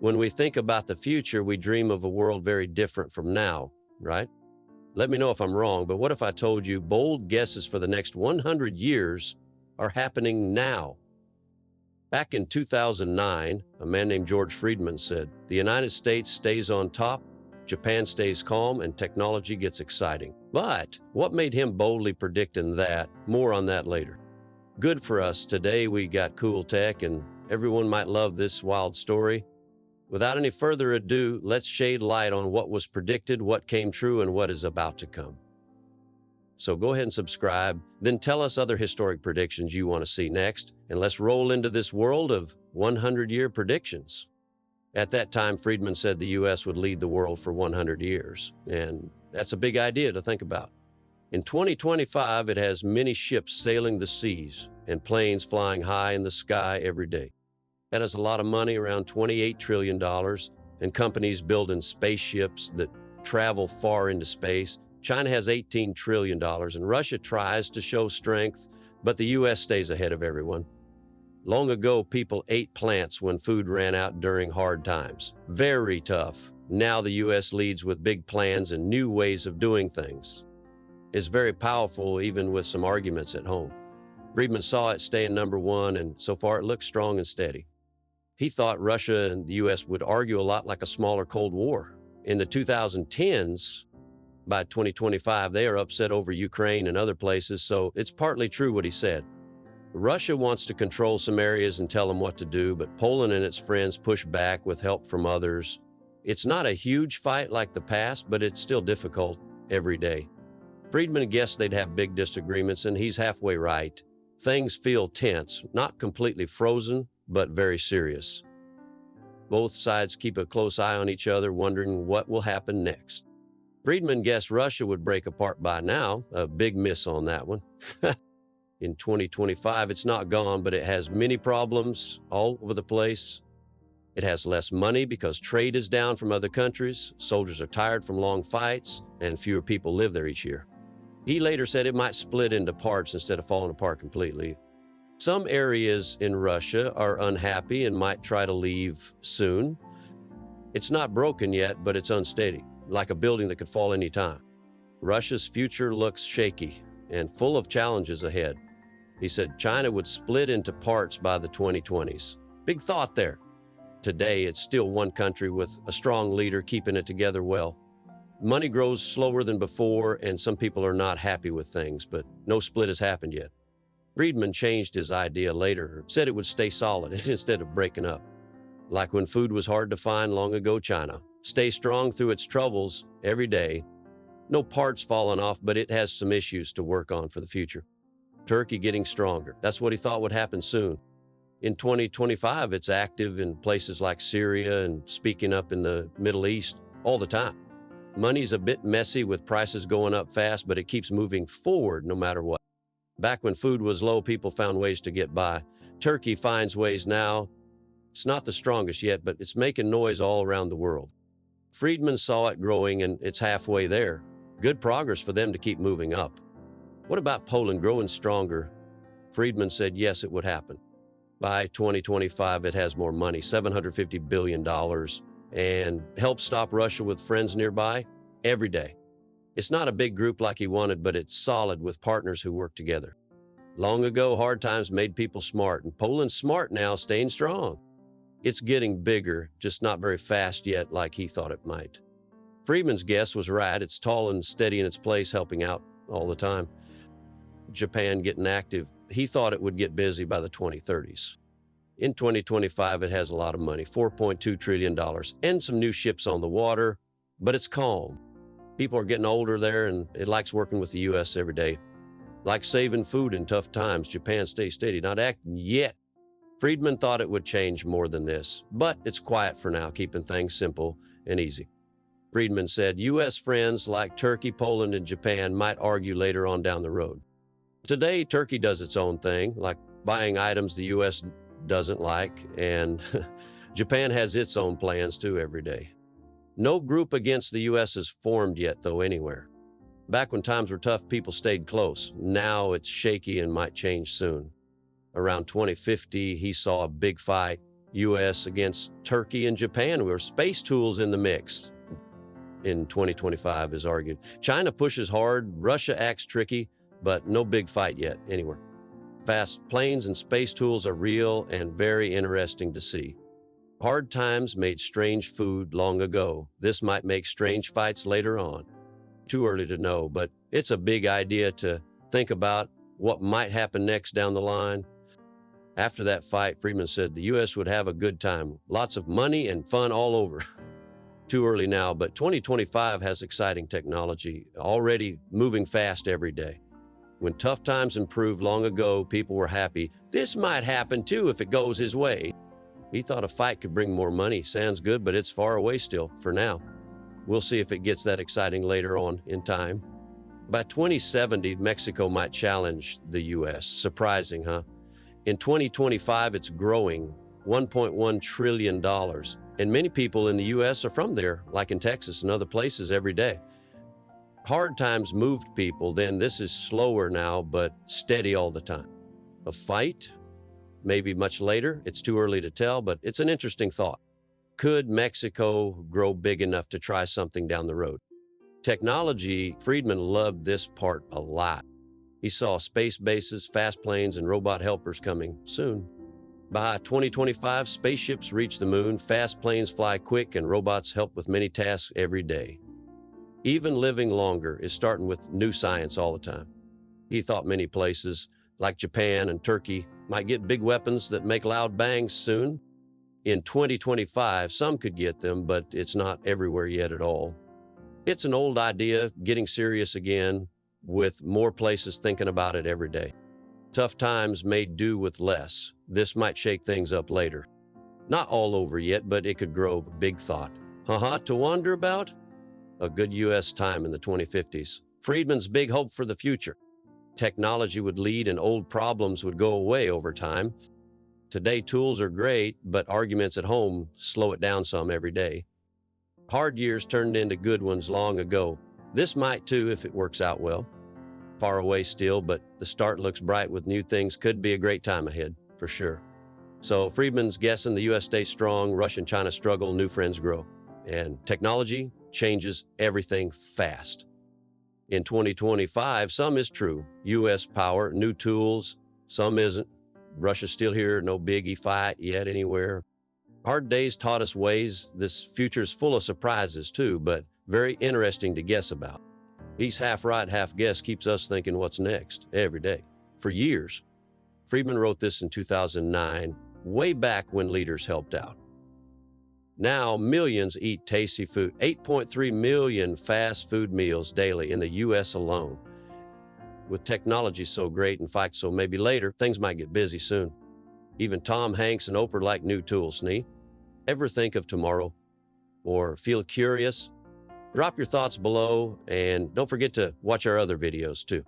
When we think about the future, we dream of a world very different from now, right? Let me know if I'm wrong, but what if I told you bold guesses for the next 100 years are happening now? Back in 2009, a man named George Friedman said, "The United States stays on top, Japan stays calm, and technology gets exciting." But what made him boldly predicting that? More on that later. Good for us. Today we got cool tech, and everyone might love this wild story. Without any further ado, let's shade light on what was predicted, what came true, and what is about to come. So go ahead and subscribe, then tell us other historic predictions you want to see next, and let's roll into this world of 100-year predictions. At that time, Friedman said the U.S. would lead the world for 100 years, and that's a big idea to think about. In 2025, it has many ships sailing the seas and planes flying high in the sky every day. That is a lot of money, around $28 trillion, and companies building spaceships that travel far into space. China has $18 trillion, and Russia tries to show strength, but the U.S. stays ahead of everyone. Long ago, people ate plants when food ran out during hard times. Very tough. Now the U.S. leads with big plans and new ways of doing things. It's very powerful, even with some arguments at home. Friedman saw it staying number one, and so far it looks strong and steady. He thought Russia and the U.S. would argue a lot like a smaller Cold War. In the 2010s, by 2025, they are upset over Ukraine and other places, so it's partly true what he said. Russia wants to control some areas and tell them what to do, but Poland and its friends push back with help from others. It's not a huge fight like the past, but it's still difficult every day. Friedman guessed they'd have big disagreements, and he's halfway right. Things feel tense, not completely frozen, but very serious. Both sides keep a close eye on each other, wondering what will happen next. Friedman guessed Russia would break apart by now, a big miss on that one. In 2025, it's not gone, but it has many problems all over the place. It has less money because trade is down from other countries, soldiers are tired from long fights, and fewer people live there each year. He later said it might split into parts instead of falling apart completely. Some areas in Russia are unhappy and might try to leave soon. It's not broken yet, but it's unsteady, like a building that could fall any time. Russia's future looks shaky and full of challenges ahead. He said China would split into parts by the 2020s. Big thought there. Today, it's still one country with a strong leader keeping it together well. Money grows slower than before, and some people are not happy with things, but no split has happened yet. Friedman changed his idea later, said it would stay solid instead of breaking up. Like when food was hard to find long ago, China. Stay strong through its troubles every day. No parts falling off, but it has some issues to work on for the future. Turkey getting stronger. That's what he thought would happen soon. In 2025, it's active in places like Syria and speaking up in the Middle East all the time. Money's a bit messy with prices going up fast, but it keeps moving forward no matter what. Back when food was low, people found ways to get by. Turkey finds ways now. It's not the strongest yet, but it's making noise all around the world. Friedman saw it growing, and it's halfway there. Good progress for them to keep moving up. What about Poland growing stronger? Friedman said yes, it would happen. By 2025, it has more money, $750 billion, and helps stop Russia with friends nearby every day. It's not a big group like he wanted, but it's solid with partners who work together. Long ago, hard times made people smart, and Poland's smart now, staying strong. It's getting bigger, just not very fast yet like he thought it might. Friedman's guess was right. It's tall and steady in its place, helping out all the time. Japan getting active. He thought it would get busy by the 2030s. In 2025, it has a lot of money, $4.2 trillion, and some new ships on the water, but it's calm. People are getting older there, and it likes working with the U.S. every day. Like saving food in tough times, Japan stays steady, not acting yet. Friedman thought it would change more than this, but it's quiet for now, keeping things simple and easy. Friedman said U.S. friends like Turkey, Poland, and Japan might argue later on down the road. Today, Turkey does its own thing, like buying items the U.S. doesn't like, and Japan has its own plans too every day. No group against the U.S. is formed yet, though, anywhere. Back when times were tough, people stayed close. Now it's shaky and might change soon. Around 2050, he saw a big fight. U.S. against Turkey and Japan, where space tools in the mix in 2025 is argued. China pushes hard, Russia acts tricky, but no big fight yet anywhere. Fast planes and space tools are real and very interesting to see. Hard times made strange food long ago. This might make strange fights later on. Too early to know, but it's a big idea to think about what might happen next down the line. After that fight, Friedman said the U.S. would have a good time. Lots of money and fun all over. Too early now, but 2025 has exciting technology, already moving fast every day. When tough times improved long ago, people were happy. This might happen too if it goes his way. He thought a fight could bring more money. Sounds good, but it's far away still for now. We'll see if it gets that exciting later on in time. By 2070, Mexico might challenge the U.S. Surprising, huh? In 2025, it's growing, $1.1 trillion. And many people in the U.S. are from there, like in Texas and other places every day. Hard times moved people, then this is slower now, but steady all the time. A fight? Maybe much later. It's too early to tell, but it's an interesting thought. Could Mexico grow big enough to try something down the road? Technology, Friedman loved this part a lot. He saw space bases, fast planes, and robot helpers coming soon. By 2025, spaceships reach the moon, fast planes fly quick, and robots help with many tasks every day. Even living longer is starting with new science all the time. He thought many places, like Japan and Turkey, might get big weapons that make loud bangs soon. In 2025, some could get them, but it's not everywhere yet at all. It's an old idea, getting serious again, with more places thinking about it every day. Tough times made do with less. This might shake things up later. Not all over yet, but it could grow a big thought. To wonder about? A good U.S. time in the 2050s. Friedman's big hope for the future. Technology would lead and old problems would go away over time. Today, tools are great, but arguments at home slow it down some every day. Hard years turned into good ones long ago. This might too if it works out well. Far away still, but the start looks bright with new things. Could be a great time ahead, for sure. So Friedman's guessing the U.S. stays strong, Russia and China struggle, new friends grow. And technology changes everything fast. In 2025, some is true. U.S. power, new tools, some isn't. Russia's still here, no biggie fight yet anywhere. Hard days taught us ways. This future's full of surprises too, but very interesting to guess about. He's half right, half guess, keeps us thinking what's next every day, for years. Friedman wrote this in 2009, way back when leaders helped out. Now, millions eat tasty food, 8.3 million fast food meals daily in the U.S. alone. With technology so great, in fact, so maybe later, things might get busy soon. Even Tom Hanks and Oprah like new tools, Snee. Ever think of tomorrow? Or feel curious? Drop your thoughts below, and don't forget to watch our other videos too.